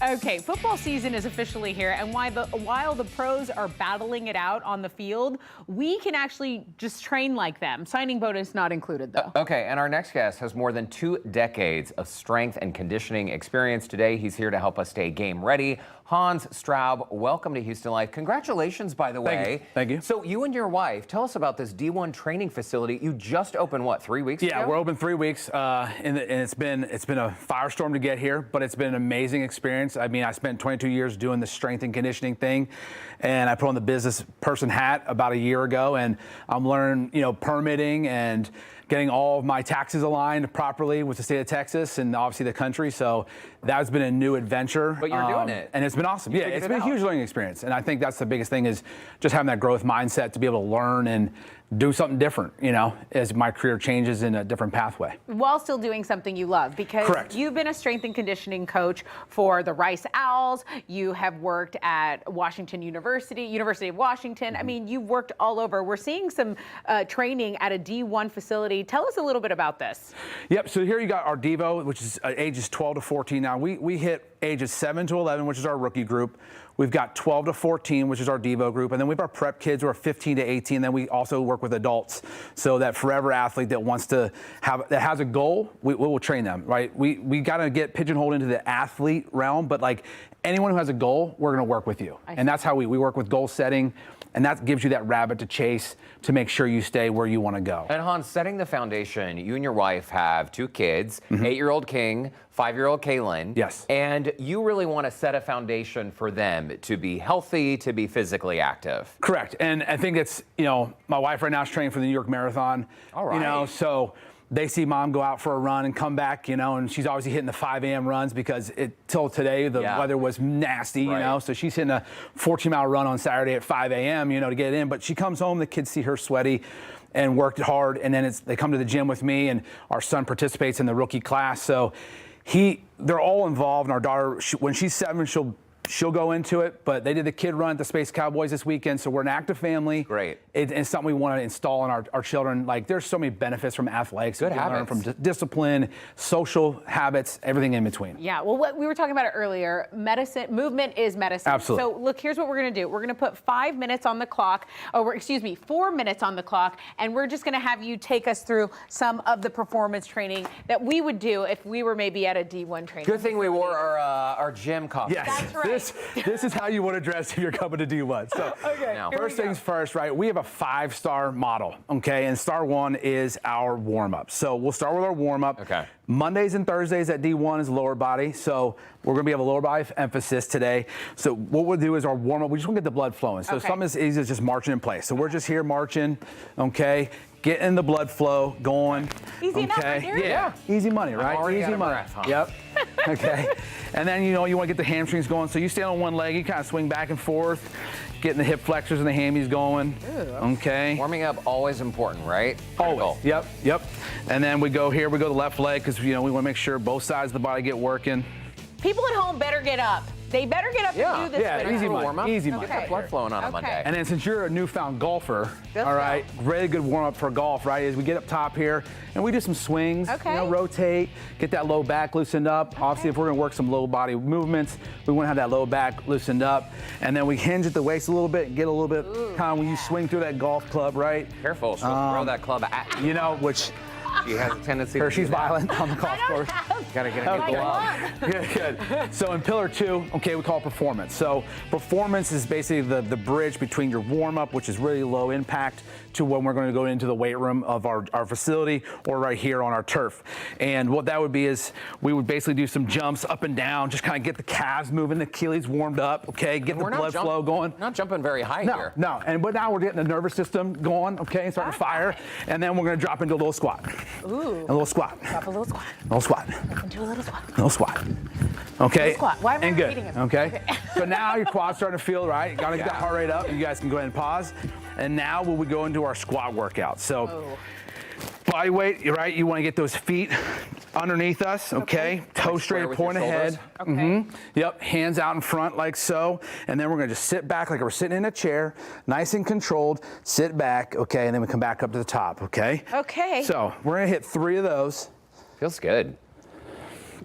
Okay, football season is officially here, and while the pros are battling it out on the field, we can actually just train like them. Signing bonus not included, though. Okay, and our next guest has more than 2 decades of strength and conditioning experience. Today, he's here to help us stay game ready. Hans Straub, welcome to Houston Life. Congratulations, by the way. Thank you. So you and your wife, tell us about this D1 training facility. You just opened, what, 3 weeks ago? Yeah, we're open 3 weeks, and it's been a firestorm to get here, but it's been an amazing experience. I mean, I spent 22 years doing the strength and conditioning thing, and I put on the business person hat about a year ago, and I'm learning, permitting and getting all of my taxes aligned properly with the state of Texas and obviously the country. So that's been a new adventure. But you're doing it. And it's been awesome. Yeah, it's been a huge learning experience. And I think that's the biggest thing, is just having that growth mindset to be able to learn and do something different, as my career changes in a different pathway. While still doing something you love, because Correct. You've been a strength and conditioning coach for the Rice Owls. You have worked at Washington University of Washington. Mm-hmm. I mean, you've worked all over. We're seeing some training at a D1 facility. Tell us a little bit about this. Yep, so here you got our Devo, which is ages 12 to 14 now. We hit ages 7 to 11, which is our rookie group. We've got 12 to 14, which is our Devo group. And then we have our prep kids who are 15 to 18. Then we also work with adults. So that forever athlete that wants to that has a goal, we will train them, right? We got to get pigeonholed into the athlete realm, but like anyone who has a goal, we're going to work with you. And that's how we work with goal setting. And that gives you that rabbit to chase to make sure you stay where you want to go. And Hans, setting the foundation, you and your wife have 2 kids, 8-year-old King, 5-year-old Kaylin. Yes. And you really want to set a foundation for them to be healthy, to be physically active. Correct. And I think it's, my wife right now is training for the New York Marathon. All right. So they see mom go out for a run and come back, and she's obviously hitting the 5 a.m. runs because till today the weather was nasty, so she's hitting a 14-mile run on Saturday at 5 a.m., to get in. But she comes home, the kids see her sweaty and worked hard, and then they come to the gym with me, and our son participates in the rookie class. So they're all involved, and our daughter, when she's 7, she'll go into it, but they did the kid run at the Space Cowboys this weekend, so we're an active family. Great. It's something we want to install in our children. Like, there's so many benefits from athletics. Good habits. Learn from discipline, social habits, everything in between. Yeah, well, what we were talking about it earlier, movement is medicine. Absolutely. So look, here's what we're going to do. We're going to put 5 minutes on the clock, 4 minutes on the clock, and we're just going to have you take us through some of the performance training that we would do if we were maybe at a D1 training. Good thing we wore our gym costumes. Yes. That's right. This is how you want to dress if you're coming to D1. So, first things first, right? We have a 5-star model, okay? And star 1 is our warm-up. So we'll start with our warm-up. Okay. Mondays and Thursdays at D1 is lower body. So we're going to have a lower body emphasis today. So what we'll do is our warm-up, we just want to get the blood flowing. So something as easy as just marching in place. So we're just here marching, okay? Getting the blood flow going. Easy enough right here? Yeah. Easy money, right? Easy money. Breath, huh? Yep. Okay. And then, you want to get the hamstrings going. So you stand on one leg, you kind of swing back and forth, getting the hip flexors and the hammies going. Okay. Warming up, always important, right? Always. Yep. And then we go here, we go the left leg, because, we want to make sure both sides of the body get working. People at home better get up. They better get up and do this. Yeah, easy money. Easy money. Get the blood flowing on a Monday. And then since you're a newfound golfer, all right, really good warm up for golf, right? Is we get up top here and we do some swings, rotate, get that low back loosened up. Obviously, if we're gonna work some low body movements, we want to have that low back loosened up. And then we hinge at the waist a little bit and get a little bit kind of when you swing through that golf club, right? Careful, she'll throw that club at you. Which she has a tendency to she's violent on the golf course. Gotta get a good glove. Good. So in pillar 2, we call it performance. So performance is basically the bridge between your warm-up, which is really low impact, to when we're going to go into the weight room of our facility or right here on our turf. And what that would be is we would basically do some jumps up and down, just kind of get the calves moving, the Achilles warmed up, okay, get the blood flow going. Not jumping very high here. No, but now we're getting the nervous system going, and starting to fire. And then we're going to drop into a little squat. Ooh. A little squat. Drop a little squat. A little squat. Do a little squat. Little squat. Okay. Little squat. Why am I repeating it? Okay. So now your quad's starting to feel right. You gotta get that heart rate up. You guys can go ahead and pause. And now we would go into our squat workout. So body weight, right? You want to get those feet underneath us, okay? Toe straight, point ahead. Yep, hands out in front like so. And then we're gonna just sit back like we're sitting in a chair, nice and controlled, sit back, okay? And then we come back up to the top, okay? Okay. So we're gonna hit 3 of those. Feels good.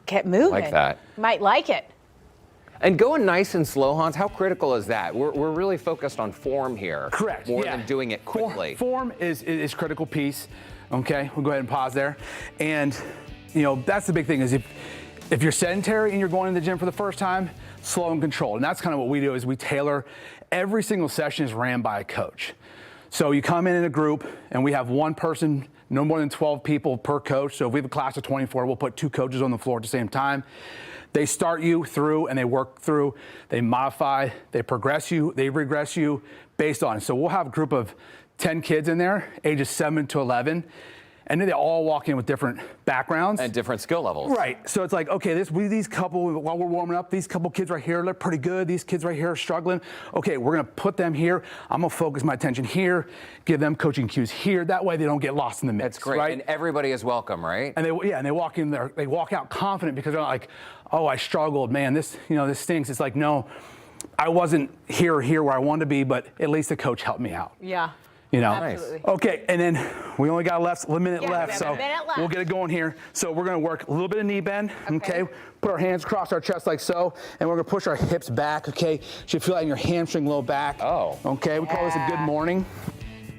Get moving. Like that. Might like it. And going nice and slow, Hans, how critical is that? We're really focused on form here. Correct. More than doing it quickly. Form is critical piece. Okay, we'll go ahead and pause there. And that's the big thing is if you're sedentary and you're going to the gym for the first time, slow and controlled. And that's kind of what we do is we tailor. Every single session is ran by a coach. So you come in a group and we have one person, no more than 12 people per coach. So if we have a class of 24, we'll put 2 coaches on the floor at the same time. They start you through and they work through, they modify, they progress you, they regress you based on it. So we'll have a group of 10 kids in there, ages 7 to 11. And then they all walk in with different backgrounds. And different skill levels. Right. So it's like, okay, these couple, while we're warming up, these couple kids right here look pretty good. These kids right here are struggling. Okay, we're going to put them here. I'm going to focus my attention here, give them coaching cues here. That way they don't get lost in the mix. That's great. Right? And everybody is welcome, right? And they walk in there, they walk out confident because they're not like, oh, I struggled, man, this stinks. It's like, no, I wasn't here where I wanted to be, but at least the coach helped me out. Yeah. Nice. Okay, and then we only got a minute left, so we'll get it going here. So we're gonna work a little bit of knee bend, okay? Put our hands across our chest like so, and we're gonna push our hips back, okay? Should feel like your hamstring low back. Oh. Okay, we call this a good morning.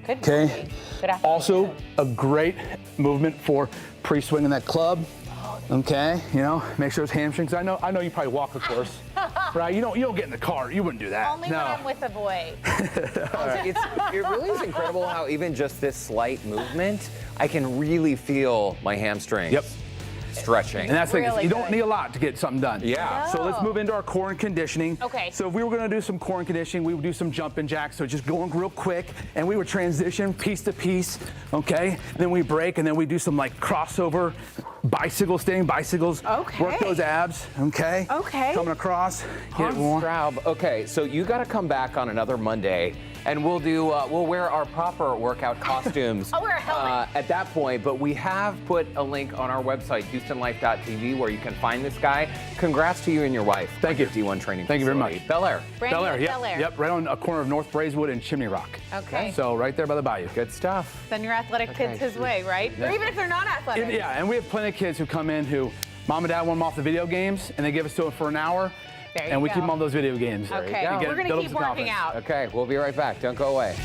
Good Okay. morning. Good afternoon. Also, a great movement for pre-swinging that club. Okay, make sure it's hamstrings. I know you probably walk, of course, right? You don't get in the car. You wouldn't do that. Only when I'm with a boy. It really is incredible how even just this slight movement, I can really feel my hamstrings stretching. And that's the thing, Really you don't good. need a lot to get something done. Yeah. So let's move into our core and conditioning. Okay. So if we were gonna do some core and conditioning, we would do some jumping jacks. So just going real quick, and we would transition piece to piece, okay? And then we break, and then we do some like crossover bicycles. Okay. Work those abs, okay? Okay. Coming across, Hans Straub, okay, so you got to come back on another Monday, and we'll wear our proper workout costumes. I'll wear a helmet. At that point, but we have put a link on our website, HoustonLife.tv, where you can find this guy. Congrats to you and your wife. Thank you. D1 Training Thank you very facility. much. Bellaire. Brand new Yep, right on a corner of North Braeswood and Chimney Rock. Okay. So right there by the bayou. Good stuff. Send your athletic kids his way, right? Or even if they're not athletic. And we have plenty of kids who come in who mom and dad want them off the video games, and they give us to them for an hour, There you and we go. keep them on those video games. Okay, we're going to keep working out. Okay, we'll be right back. Don't go away.